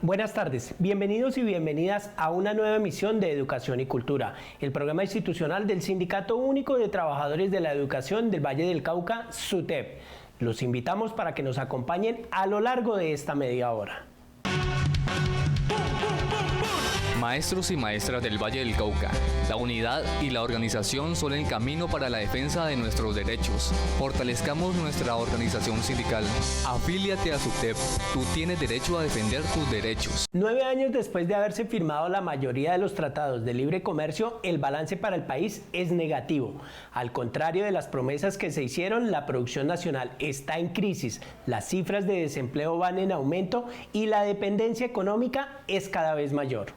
Buenas tardes, bienvenidos y bienvenidas a una nueva emisión de Educación y Cultura, el programa institucional del Sindicato Único de Trabajadores de la Educación del Valle del Cauca, SUTEP. Los invitamos para que nos acompañen a lo largo de esta media hora. Maestros y maestras del Valle del Cauca, la unidad y la organización son el camino para la defensa de nuestros derechos. Fortalezcamos nuestra organización sindical. Afíliate a SUTEP. Tú tienes derecho a defender tus derechos. 9 años después de haberse firmado la mayoría de los tratados de libre comercio, el balance para el país es negativo. Al contrario de las promesas que se hicieron, la producción nacional está en crisis, las cifras de desempleo van en aumento y la dependencia económica es cada vez mayor.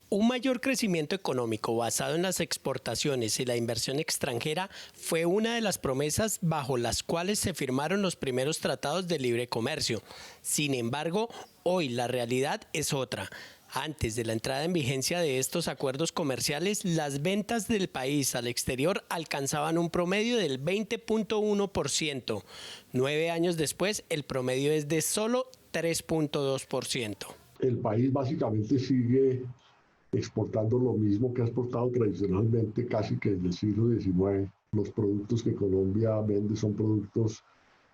Un mayor crecimiento económico basado en las exportaciones y la inversión extranjera fue una de las promesas bajo las cuales se firmaron los primeros tratados de libre comercio. Sin embargo, hoy la realidad es otra. Antes de la entrada en vigencia de estos acuerdos comerciales, las ventas del país al exterior alcanzaban un promedio del 20.1%. 9 años después, el promedio es de solo 3.2%. El país básicamente sigue exportando lo mismo que ha exportado tradicionalmente casi que desde el siglo XIX. Los productos que Colombia vende son productos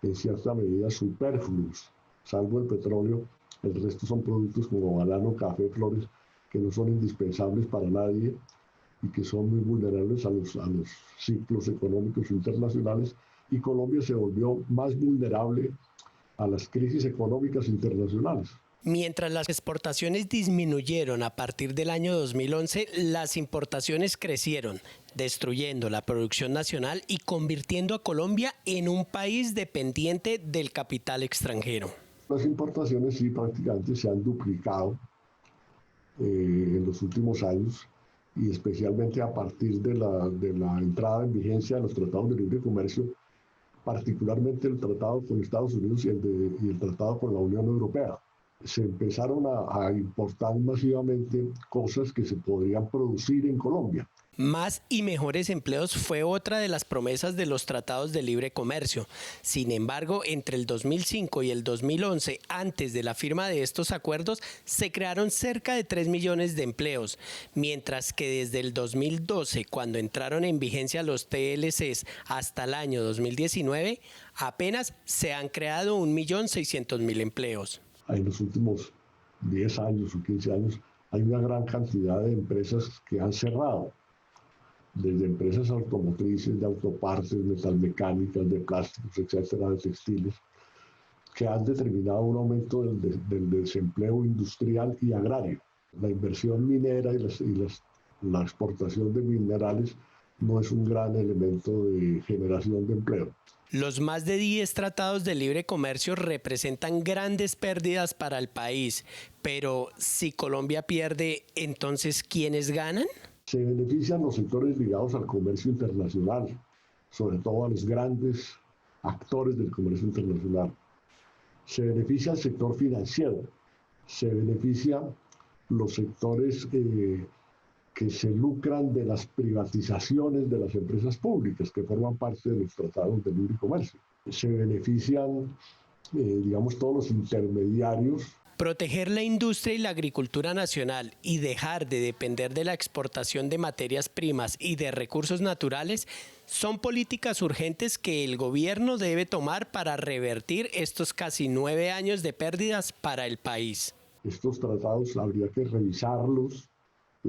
en cierta medida superfluos, salvo el petróleo. El resto son productos como banano, café, flores, que no son indispensables para nadie y que son muy vulnerables a los ciclos económicos internacionales. Y Colombia se volvió más vulnerable a las crisis económicas internacionales. Mientras las exportaciones disminuyeron a partir del año 2011, las importaciones crecieron, destruyendo la producción nacional y convirtiendo a Colombia en un país dependiente del capital extranjero. Las importaciones sí prácticamente se han duplicado en los últimos años y especialmente a partir de la entrada en vigencia de los tratados de libre comercio, particularmente el tratado con Estados Unidos y el tratado con la Unión Europea. Se empezaron a importar masivamente cosas que se podrían producir en Colombia. Más y mejores empleos fue otra de las promesas de los tratados de libre comercio. Sin embargo, entre el 2005 y el 2011, antes de la firma de estos acuerdos, se crearon cerca de 3 millones de empleos, mientras que desde el 2012, cuando entraron en vigencia los TLCs, hasta el año 2019, apenas se han creado 1.600.000 empleos. En los últimos 10 años o 15 años hay una gran cantidad de empresas que han cerrado, desde empresas automotrices, de autopartes, metalmecánicas, de plásticos, etcétera, de textiles, que han determinado un aumento del desempleo industrial y agrario. La inversión minera y la exportación de minerales no es un gran elemento de generación de empleo. Los más de 10 tratados de libre comercio representan grandes pérdidas para el país, pero si Colombia pierde, ¿entonces quiénes ganan? Se benefician los sectores ligados al comercio internacional, sobre todo a los grandes actores del comercio internacional. Se beneficia el sector financiero, se benefician los sectores que se lucran de las privatizaciones de las empresas públicas que forman parte de los tratados de libre comercio. Se benefician, todos los intermediarios. Proteger la industria y la agricultura nacional y dejar de depender de la exportación de materias primas y de recursos naturales son políticas urgentes que el gobierno debe tomar para revertir estos casi 9 años de pérdidas para el país. Estos tratados habría que revisarlos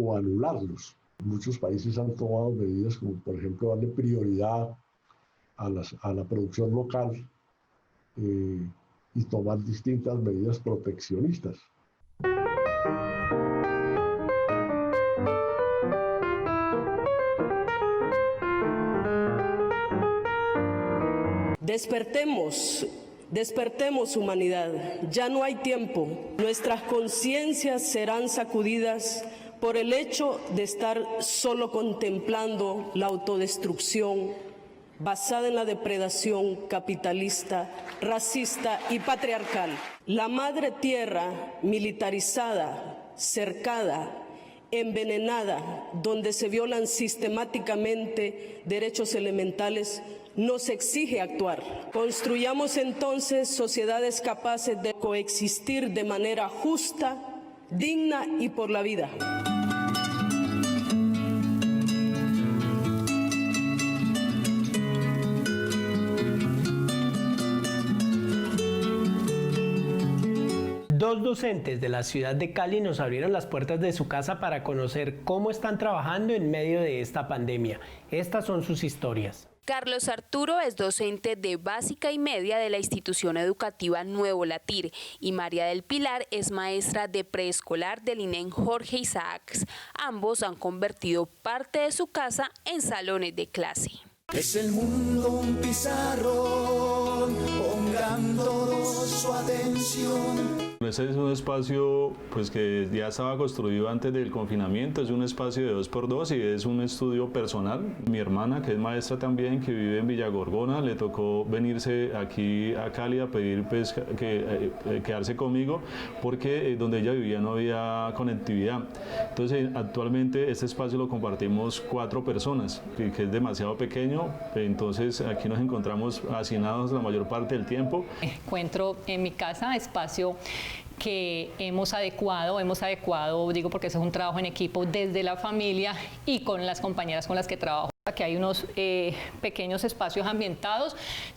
o anularlos. Muchos países han tomado medidas como, por ejemplo, darle prioridad a la producción local y tomar distintas medidas proteccionistas. Despertemos humanidad, ya no hay tiempo. Nuestras conciencias serán sacudidas por el hecho de estar solo contemplando la autodestrucción basada en la depredación capitalista, racista y patriarcal. La madre tierra militarizada, cercada, envenenada, donde se violan sistemáticamente derechos elementales, nos exige actuar. Construyamos entonces sociedades capaces de coexistir de manera justa, digna y por la vida. Dos docentes de la ciudad de Cali nos abrieron las puertas de su casa para conocer cómo están trabajando en medio de esta pandemia. Estas son sus historias. Carlos Arturo es docente de básica y media de la institución educativa Nuevo Latir y María del Pilar es maestra de preescolar del INEM Jorge Isaacs. Ambos han convertido parte de su casa en salones de clase. Es el mundo un pizarrón, pongan todos su atención. Este es un espacio pues, que ya estaba construido antes del confinamiento, es un espacio de 2x2 y es un estudio personal. Mi hermana, que es maestra también, que vive en Villagorgona, le tocó venirse aquí a Cali a pedir pues, quedarse conmigo porque donde ella vivía no había conectividad. Entonces actualmente este espacio lo compartimos 4 personas, que es demasiado pequeño, entonces aquí nos encontramos hacinados la mayor parte del tiempo. Encuentro en mi casa espacio que hemos adecuado, digo porque eso es un trabajo en equipo desde la familia y con las compañeras con las que trabajo. Aquí hay unos pequeños espacios ambientados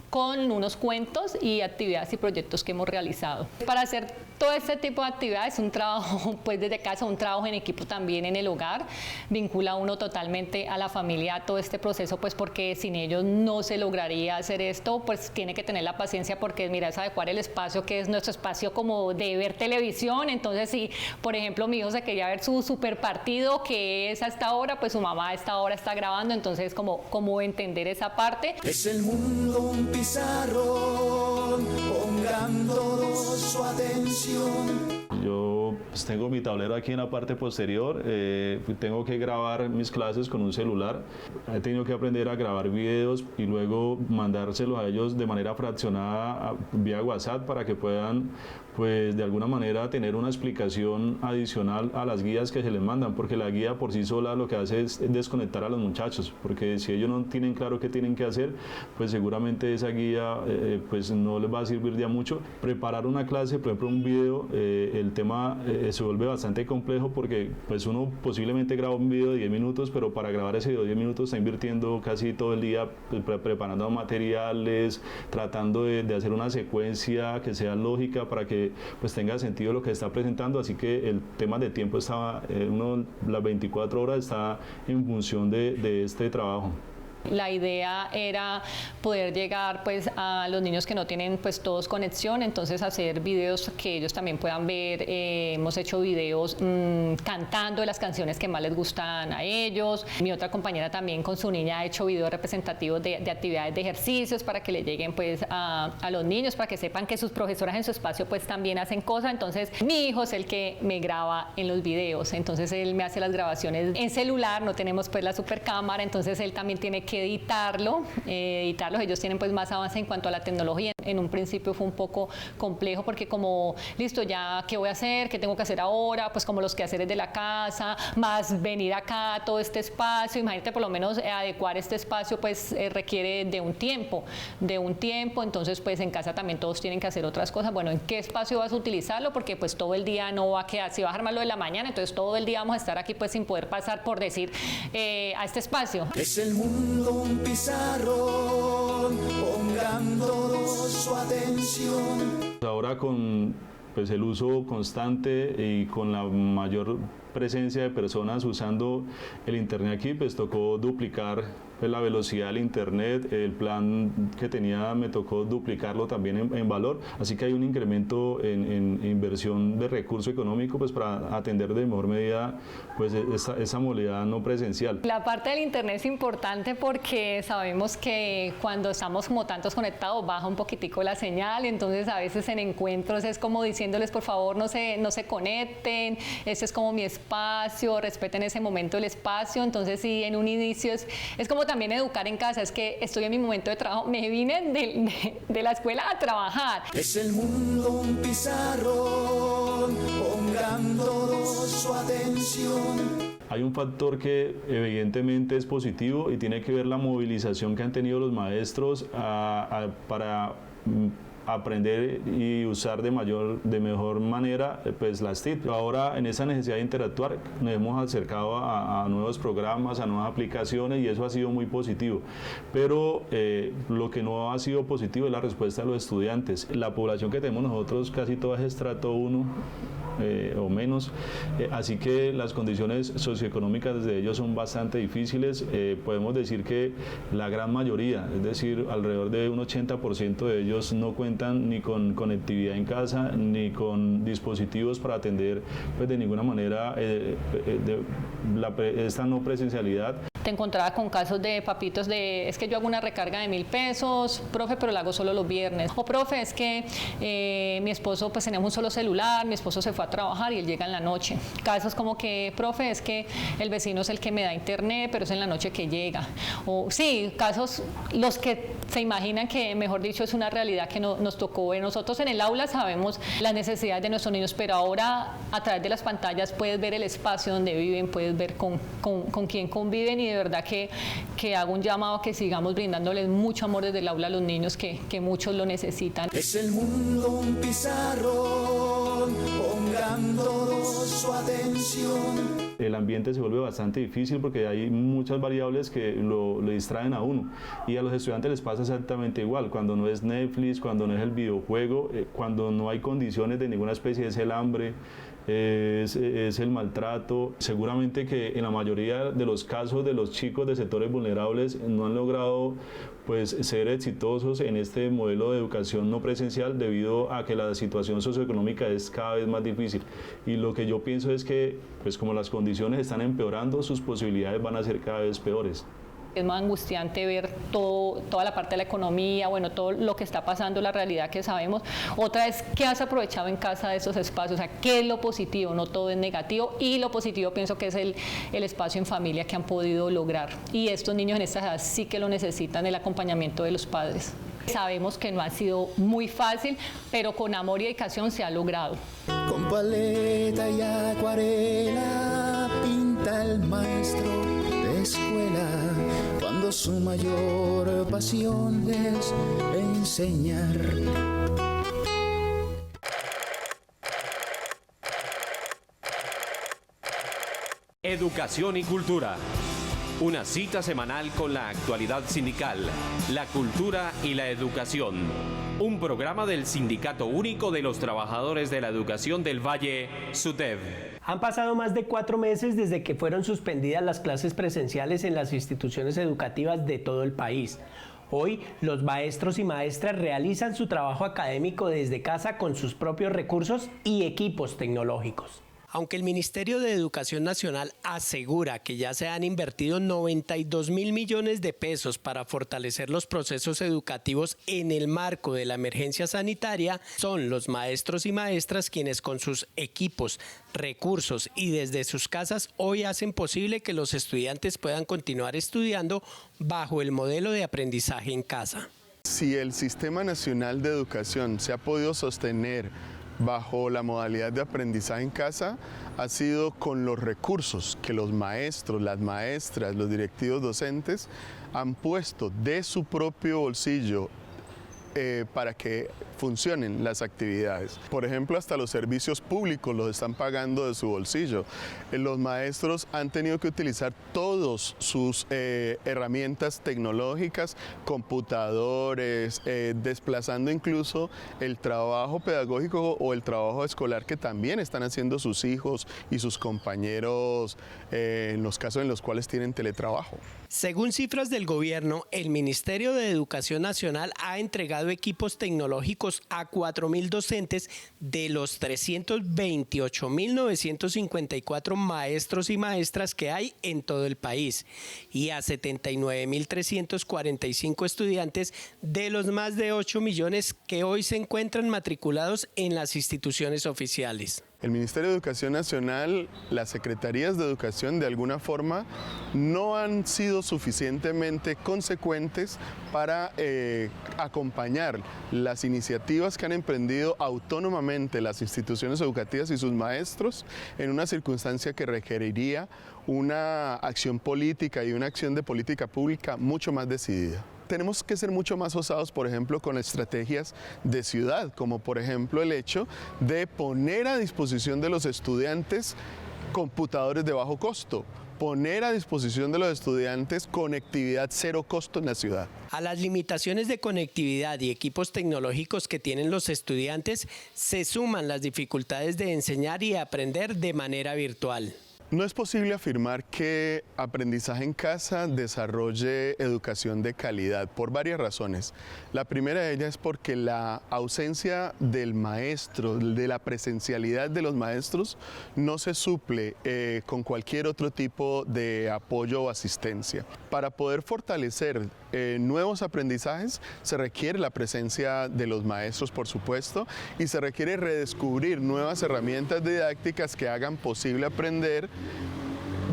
con unos cuentos y actividades y proyectos que hemos realizado. Para hacer todo este tipo de actividades, un trabajo pues desde casa, un trabajo en equipo también en el hogar, vincula a uno totalmente a la familia, a todo este proceso, pues porque sin ellos no se lograría hacer esto, pues tiene que tener la paciencia porque mira, es adecuar el espacio que es nuestro espacio como de ver televisión, entonces si por ejemplo mi hijo se quería ver su super partido que es a esta hora, pues su mamá a esta hora está grabando, entonces como entender esa parte. Es el mundo un pizarrón, pongan todos su atención. Yo pues, tengo mi tablero aquí en la parte posterior, tengo que grabar mis clases con un celular, he tenido que aprender a grabar videos y luego mandárselos a ellos de manera fraccionada vía WhatsApp para que puedan pues de alguna manera tener una explicación adicional a las guías que se les mandan, porque la guía por sí sola lo que hace es desconectar a los muchachos, porque si ellos no tienen claro qué tienen que hacer, pues seguramente esa guía pues no les va a servir de mucho. Preparar una clase, por ejemplo un video, el tema se vuelve bastante complejo porque pues uno posiblemente graba un video de 10 minutos, pero para grabar ese video de 10 minutos está invirtiendo casi todo el día preparando materiales, tratando de hacer una secuencia que sea lógica para que pues tenga sentido lo que está presentando, así que el tema de tiempo estaba, las 24 horas está en función de este trabajo. La idea era poder llegar pues a los niños que no tienen pues todos conexión, entonces hacer videos que ellos también puedan ver. Hemos hecho videos cantando las canciones que más les gustan a ellos. Mi otra compañera también con su niña ha hecho videos representativos de actividades de ejercicios para que le lleguen pues a los niños, para que sepan que sus profesoras en su espacio pues también hacen cosas. Entonces mi hijo es el que me graba en los videos, entonces él me hace las grabaciones en celular, no tenemos pues la super cámara, entonces él también tiene que editarlos. Ellos tienen pues más avance en cuanto a la tecnología. En un principio fue un poco complejo porque como, listo, ya, ¿qué voy a hacer? ¿Qué tengo que hacer ahora? Pues como los quehaceres de la casa, más venir acá a todo este espacio. Imagínate, por lo menos adecuar este espacio pues requiere de un tiempo, entonces pues en casa también todos tienen que hacer otras cosas. Bueno, ¿en qué espacio vas a utilizarlo? Porque pues todo el día no va a quedar, si vas a armarlo de la mañana, entonces todo el día vamos a estar aquí pues sin poder pasar, por decir, a este espacio. Es el mundo un pizarrón, pongan todos su atención. Ahora con pues, el uso constante y con la mayor presencia de personas usando el internet aquí, pues tocó duplicar la velocidad del internet, el plan que tenía me tocó duplicarlo también en valor, así que hay un incremento en inversión de recurso económico pues para atender de mejor medida pues esa modalidad no presencial. La parte del internet es importante porque sabemos que cuando estamos como tantos conectados baja un poquitico la señal, entonces a veces en encuentros es como diciéndoles por favor no se conecten, este es como mi espacio, respeten ese momento el espacio, entonces sí, en un inicio es como también educar en casa, es que estoy en mi momento de trabajo, me vine de la escuela a trabajar. Es el mundo un pizarrón, pongan todos su atención. Hay un factor que evidentemente es positivo y tiene que ver la movilización que han tenido los maestros para aprender y usar de mejor manera pues las TIC. Ahora en esa necesidad de interactuar nos hemos acercado a nuevos programas, a nuevas aplicaciones y eso ha sido muy positivo, pero lo que no ha sido positivo es la respuesta de los estudiantes. La población que tenemos nosotros casi toda es estrato 1 o menos, así que las condiciones socioeconómicas de ellos son bastante difíciles. Podemos decir que la gran mayoría, es decir, alrededor de un 80% de ellos no cuentan ni con conectividad en casa ni con dispositivos para atender pues, de ninguna manera esta no presencialidad. Te encontraba con casos de papitos de, es que yo hago una recarga de 1.000 pesos, profe, pero la hago solo los viernes. O profe, es que mi esposo, pues tenemos un solo celular, mi esposo se fue a trabajar y él llega en la noche. Casos como que, profe, es que el vecino es el que me da internet, pero es en la noche que llega. O sí, casos los que se imaginan que, mejor dicho, es una realidad que nos tocó ver. Nosotros en el aula sabemos las necesidades de nuestros niños, pero ahora a través de las pantallas puedes ver el espacio donde viven, puedes ver con quién conviven y de verdad que hago un llamado a que sigamos brindándoles mucho amor desde el aula a los niños que muchos lo necesitan. Es el mundo un pizarrón, pongando su atención. El ambiente se vuelve bastante difícil porque hay muchas variables que lo distraen a uno y a los estudiantes les pasa exactamente igual. Cuando no es Netflix, cuando no es el videojuego, cuando no hay condiciones de ninguna especie, es el hambre, es el maltrato. Seguramente que en la mayoría de los casos de los chicos de sectores vulnerables no han logrado pues ser exitosos en este modelo de educación no presencial debido a que la situación socioeconómica es cada vez más difícil y lo que yo pienso es que pues como las condiciones están empeorando, sus posibilidades van a ser cada vez peores. Es más angustiante ver toda la parte de la economía, bueno, todo lo que está pasando, la realidad que sabemos. Otra es, ¿qué has aprovechado en casa de esos espacios? O sea, ¿qué es lo positivo? No todo es negativo y lo positivo pienso que es el espacio en familia que han podido lograr. Y estos niños en esta edad sí que lo necesitan, el acompañamiento de los padres. Sabemos que no ha sido muy fácil, pero con amor y dedicación se ha logrado. Con paleta y acuarela pinta el maestro de escuela, cuando su mayor pasión es enseñar. Educación y cultura. Una cita semanal con la actualidad sindical, la cultura y la educación. Un programa del Sindicato Único de los Trabajadores de la Educación del Valle, SUTEV. Han pasado más de 4 meses desde que fueron suspendidas las clases presenciales en las instituciones educativas de todo el país. Hoy, los maestros y maestras realizan su trabajo académico desde casa con sus propios recursos y equipos tecnológicos. Aunque el Ministerio de Educación Nacional asegura que ya se han invertido 92.000 millones de pesos para fortalecer los procesos educativos en el marco de la emergencia sanitaria, son los maestros y maestras quienes con sus equipos, recursos y desde sus casas hoy hacen posible que los estudiantes puedan continuar estudiando bajo el modelo de aprendizaje en casa. Si el Sistema Nacional de Educación se ha podido sostener bajo la modalidad de aprendizaje en casa, ha sido con los recursos que los maestros, las maestras, los directivos docentes han puesto de su propio bolsillo para que funcionen las actividades. Por ejemplo, hasta los servicios públicos los están pagando de su bolsillo. Los maestros han tenido que utilizar todas sus herramientas tecnológicas, computadores, desplazando incluso el trabajo pedagógico o el trabajo escolar que también están haciendo sus hijos y sus compañeros en los casos en los cuales tienen teletrabajo. Según cifras del gobierno, el Ministerio de Educación Nacional ha entregado equipos tecnológicos a 4.000 docentes de los 328.954 maestros y maestras que hay en todo el país y a 79.345 estudiantes de los más de 8 millones que hoy se encuentran matriculados en las instituciones oficiales. El Ministerio de Educación Nacional, las secretarías de educación de alguna forma no han sido suficientemente consecuentes para acompañar las iniciativas que han emprendido autónomamente las instituciones educativas y sus maestros en una circunstancia que requeriría una acción política y una acción de política pública mucho más decidida. tenemos que ser mucho más osados, por ejemplo, con estrategias de ciudad, como por ejemplo el hecho de poner a disposición de los estudiantes computadores de bajo costo, poner a disposición de los estudiantes conectividad cero costo en la ciudad. A las limitaciones de conectividad y equipos tecnológicos que tienen los estudiantes se suman las dificultades de enseñar y aprender de manera virtual. No es posible afirmar que aprendizaje en casa desarrolle educación de calidad por varias razones. La primera de ellas es porque la ausencia del maestro, de la presencialidad de los maestros, no se suple con cualquier otro tipo de apoyo o asistencia. Para poder fortalecer nuevos aprendizajes se requiere la presencia de los maestros, por supuesto, y se requiere redescubrir nuevas herramientas didácticas que hagan posible aprender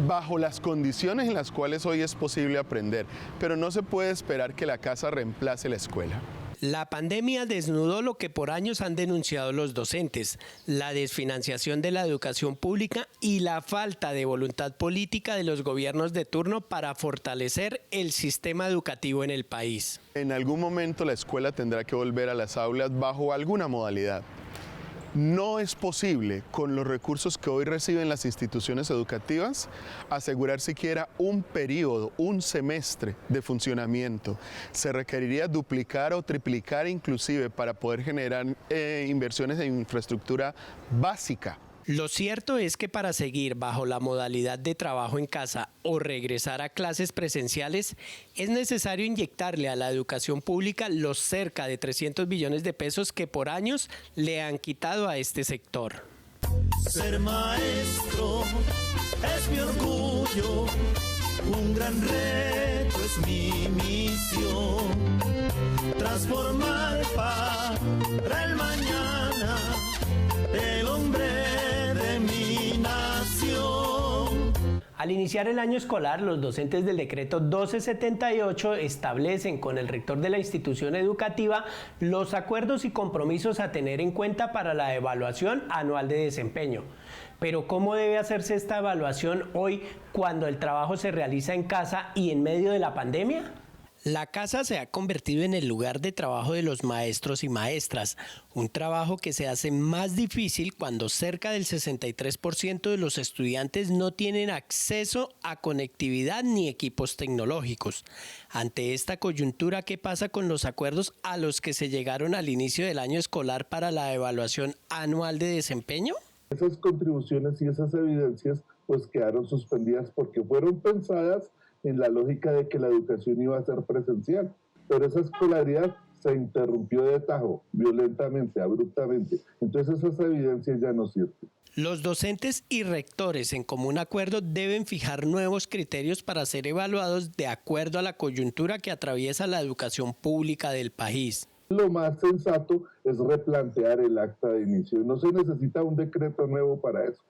bajo las condiciones en las cuales hoy es posible aprender, pero no se puede esperar que la casa reemplace la escuela. La pandemia desnudó lo que por años han denunciado los docentes, la desfinanciación de la educación pública y la falta de voluntad política de los gobiernos de turno para fortalecer el sistema educativo en el país. En algún momento la escuela tendrá que volver a las aulas bajo alguna modalidad. No es posible, con los recursos que hoy reciben las instituciones educativas, asegurar siquiera un periodo, un semestre de funcionamiento. Se requeriría duplicar o triplicar inclusive para poder generar inversiones en infraestructura básica. Lo cierto es que para seguir bajo la modalidad de trabajo en casa o regresar a clases presenciales, es necesario inyectarle a la educación pública los cerca de 300 billones de pesos que por años le han quitado a este sector. Ser maestro es mi orgullo, un gran reto es mi misión, transformar para el mañana el hombre de mi nación. Al iniciar el año escolar, los docentes del decreto 1278 establecen con el rector de la institución educativa los acuerdos y compromisos a tener en cuenta para la evaluación anual de desempeño. Pero ¿cómo debe hacerse esta evaluación hoy cuando el trabajo se realiza en casa y en medio de la pandemia? La casa se ha convertido en el lugar de trabajo de los maestros y maestras, un trabajo que se hace más difícil cuando cerca del 63% de los estudiantes no tienen acceso a conectividad ni equipos tecnológicos. Ante esta coyuntura, ¿qué pasa con los acuerdos a los que se llegaron al inicio del año escolar para la evaluación anual de desempeño? Esas contribuciones y esas evidencias pues quedaron suspendidas porque fueron pensadas en la lógica de que la educación iba a ser presencial, pero esa escolaridad se interrumpió de tajo, violentamente, abruptamente. Entonces esas evidencias ya no sirven. Los docentes y rectores en común acuerdo deben fijar nuevos criterios para ser evaluados de acuerdo a la coyuntura que atraviesa la educación pública del país. Lo más sensato es replantear el acta de inicio. No se necesita un decreto nuevo para eso.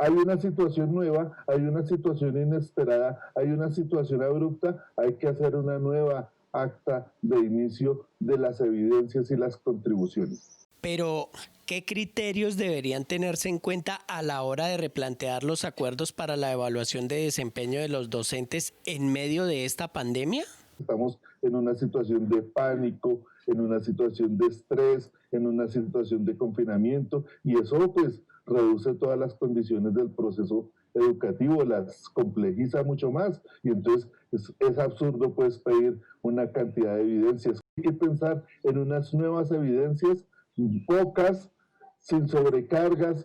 Hay una situación nueva, hay una situación inesperada, hay una situación abrupta, hay que hacer una nueva acta de inicio de las evidencias y las contribuciones. Pero, ¿qué criterios deberían tenerse en cuenta a la hora de replantear los acuerdos para la evaluación de desempeño de los docentes en medio de esta pandemia? Estamos en una situación de pánico, en una situación de estrés, en una situación de confinamiento, y eso pues reduce todas las condiciones del proceso educativo, las complejiza mucho más, y entonces es absurdo pues pedir una cantidad de evidencias. Hay que pensar en unas nuevas evidencias, pocas, sin sobrecargas,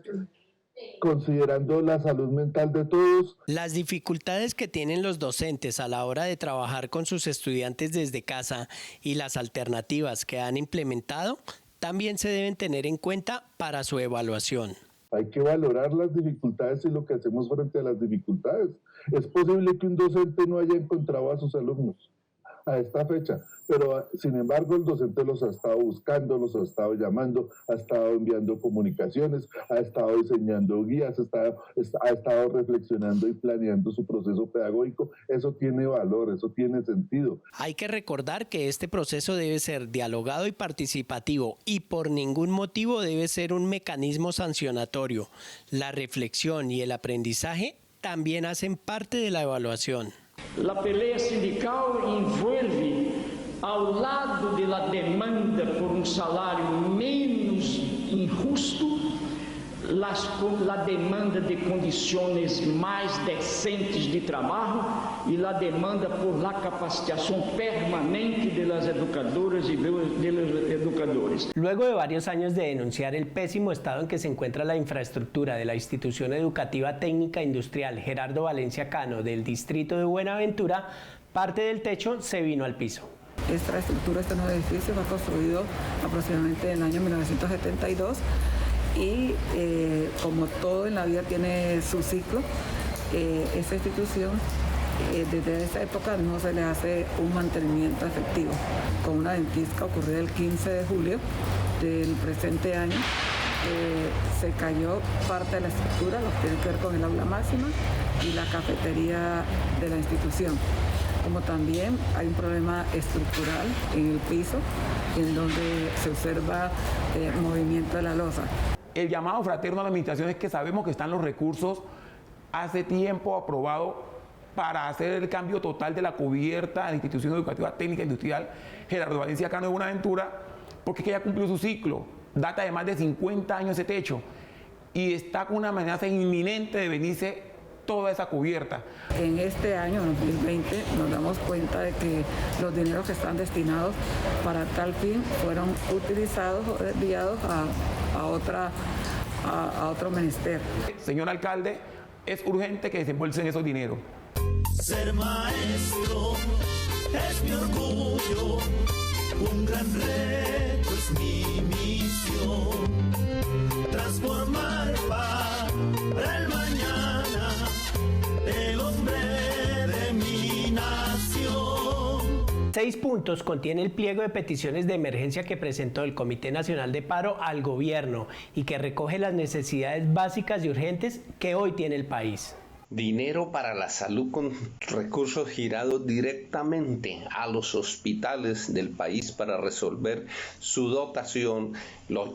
considerando la salud mental de todos. Las dificultades que tienen los docentes a la hora de trabajar con sus estudiantes desde casa y las alternativas que han implementado también se deben tener en cuenta para su evaluación. Hay que valorar las dificultades y lo que hacemos frente a las dificultades. Es posible que un docente no haya encontrado a sus alumnos a esta fecha, pero sin embargo el docente los ha estado buscando, los ha estado llamando, ha estado enviando comunicaciones, ha estado diseñando guías, ha estado reflexionando y planeando su proceso pedagógico. Eso tiene valor, eso tiene sentido. Hay que recordar que este proceso debe ser dialogado y participativo y por ningún motivo debe ser un mecanismo sancionatorio. La reflexión y el aprendizaje también hacen parte de la evaluación. La pelea sindical envolve ao lado de la demanda por salário menos injusto, la demanda de condições mais decentes de trabalho e la demanda por la capacitação permanente de las educadoras y de los educadores. Luego de varios años de denunciar el pésimo estado en que se encuentra la infraestructura de la institución educativa técnica industrial Gerardo Valencia Cano del distrito de Buenaventura, parte del techo se vino al piso. Esta estructura, este nuevo edificio fue construido aproximadamente en el año 1972 y como todo en la vida tiene su ciclo, esta institución desde esa época no se le hace un mantenimiento efectivo. Con una ventisca ocurrida el 15 de julio del presente año, se cayó parte de la estructura, lo que tiene que ver con el aula máxima y la cafetería de la institución. Como también hay un problema estructural en el piso, en donde se observa movimiento de la losa. El llamado fraterno a la administración es que sabemos que están los recursos hace tiempo aprobado para hacer el cambio total de la cubierta de la institución educativa técnica industrial Gerardo Valencia Cano de Buenaventura, porque es que ya cumplió su ciclo, data de más de 50 años ese techo y está con una amenaza inminente de venirse toda esa cubierta. En este año, 2020, nos damos cuenta de que los dineros que están destinados para tal fin fueron utilizados o desviados a otro menester. Señor alcalde, es urgente que desembolsen esos dineros. Ser maestro es mi orgullo, un gran reto es mi misión, transformar para el mañana el hombre de mi nación. 6 puntos contiene el pliego de peticiones de emergencia que presentó el Comité Nacional de Paro al gobierno y que recoge las necesidades básicas y urgentes que hoy tiene el país. Dinero para la salud con recursos girados directamente a los hospitales del país para resolver su dotación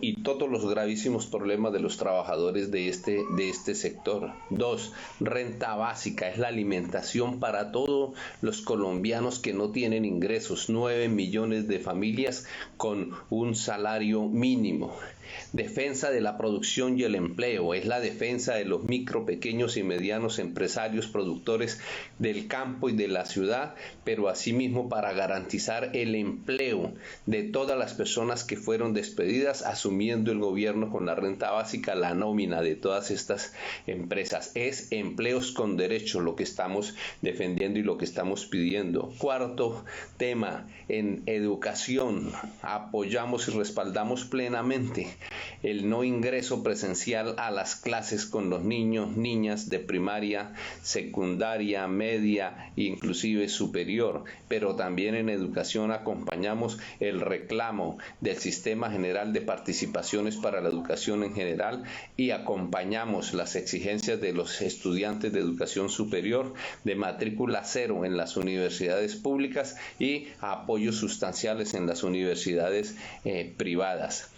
y todos los gravísimos problemas de los trabajadores de este sector. 2. Renta básica, es la alimentación para todos los colombianos que no tienen ingresos, 9 millones de familias con un salario mínimo. Defensa de la producción y el empleo, es la defensa de los micro, pequeños y medianos empresarios productores del campo y de la ciudad, pero asimismo para garantizar el empleo de todas las personas que fueron despedidas, asumiendo el gobierno con la renta básica la nómina de todas estas empresas. Es empleos con derecho lo que estamos defendiendo y lo que estamos pidiendo. 4. tema, en educación, apoyamos y respaldamos plenamente el no ingreso presencial a las clases con los niños, niñas de primaria, secundaria, media e inclusive superior, pero también en educación acompañamos el reclamo del Sistema General de Participaciones para la Educación en general y acompañamos las exigencias de los estudiantes de educación superior de matrícula cero en las universidades públicas y apoyos sustanciales en las universidades privadas.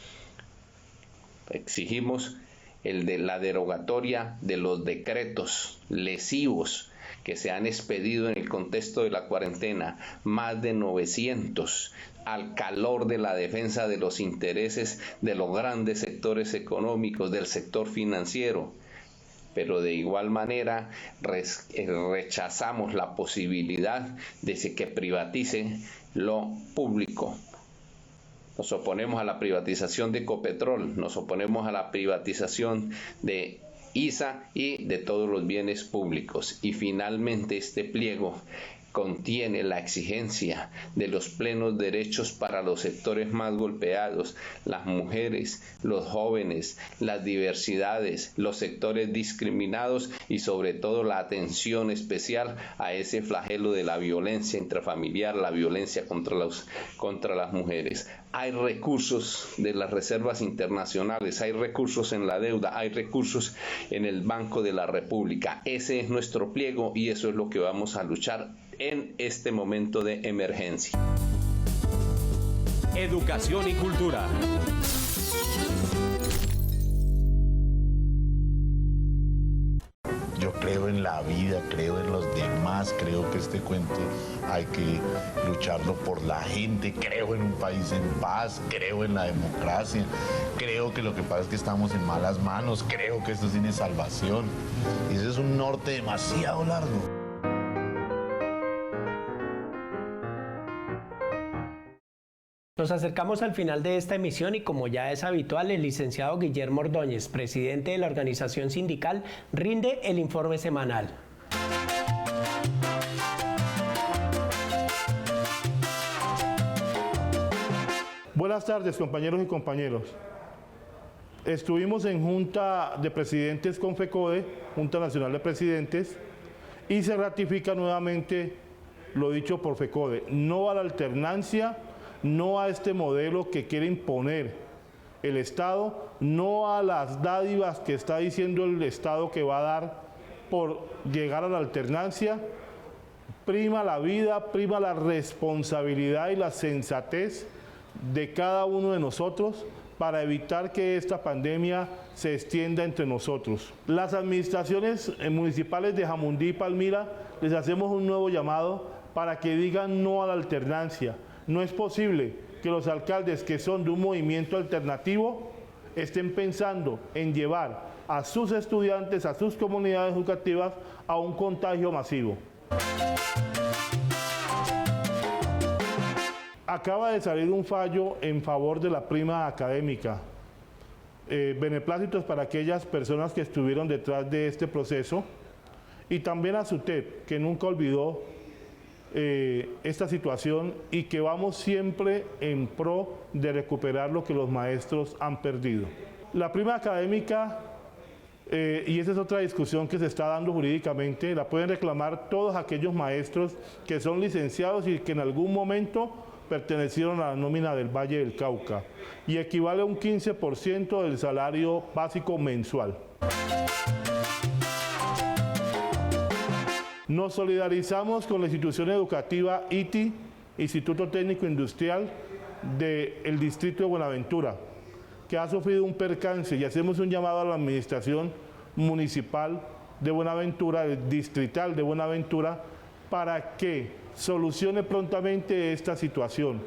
Exigimos la derogatoria de los decretos lesivos que se han expedido en el contexto de la cuarentena, más de 900, al calor de la defensa de los intereses de los grandes sectores económicos, del sector financiero. Pero de igual manera rechazamos la posibilidad de que privatice lo público. Nos oponemos a la privatización de Ecopetrol, nos oponemos a la privatización de ISA y de todos los bienes públicos. Y finalmente este pliego contiene la exigencia de los plenos derechos para los sectores más golpeados, las mujeres, los jóvenes, las diversidades, los sectores discriminados y sobre todo la atención especial a ese flagelo de la violencia intrafamiliar, la violencia contra las mujeres. Hay recursos de las reservas internacionales, hay recursos en la deuda, hay recursos en el Banco de la República. Ese es nuestro pliego y eso es lo que vamos a luchar en este momento de emergencia. Educación y cultura. Yo creo en la vida, creo en los demás, creo que este cuento hay que lucharlo por la gente, creo en un país en paz, creo en la democracia, creo que lo que pasa es que estamos en malas manos, creo que esto tiene salvación. Y ese es un norte demasiado largo. Nos acercamos al final de esta emisión y como ya es habitual, el licenciado Guillermo Ordóñez, presidente de la organización sindical, rinde el informe semanal. Buenas tardes, compañeros y compañeros. Estuvimos en Junta de Presidentes con FECODE, Junta Nacional de Presidentes, y se ratifica nuevamente lo dicho por FECODE, no a la alternancia, no a este modelo que quiere imponer el Estado, no a las dádivas que está diciendo el Estado que va a dar por llegar a la alternancia. Prima la vida, prima la responsabilidad y la sensatez de cada uno de nosotros para evitar que esta pandemia se extienda entre nosotros. Las administraciones municipales de Jamundí y Palmira les hacemos un nuevo llamado para que digan no a la alternancia. No es posible que los alcaldes que son de un movimiento alternativo estén pensando en llevar a sus estudiantes, a sus comunidades educativas a un contagio masivo. Acaba de salir un fallo en favor de la prima académica. Beneplácitos para aquellas personas que estuvieron detrás de este proceso y también a SUTEP, que nunca olvidó esta situación y que vamos siempre en pro de recuperar lo que los maestros han perdido. La prima académica, y esa es otra discusión que se está dando jurídicamente, la pueden reclamar todos aquellos maestros que son licenciados y que en algún momento pertenecieron a la nómina del Valle del Cauca y equivale a un 15% del salario básico mensual. Nos solidarizamos con la institución educativa ITI, Instituto Técnico Industrial del Distrito de Buenaventura, que ha sufrido un percance y hacemos un llamado a la administración municipal de Buenaventura, el distrital de Buenaventura, para que solucione prontamente esta situación.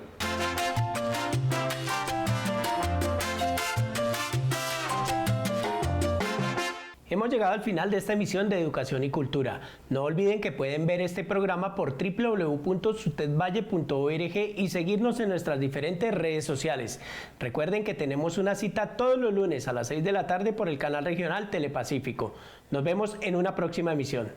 Hemos llegado al final de esta emisión de Educación y Cultura. No olviden que pueden ver este programa por www.sutedvalle.org y seguirnos en nuestras diferentes redes sociales. Recuerden que tenemos una cita todos los lunes a las 6 de la tarde por el canal regional Telepacífico. Nos vemos en una próxima emisión.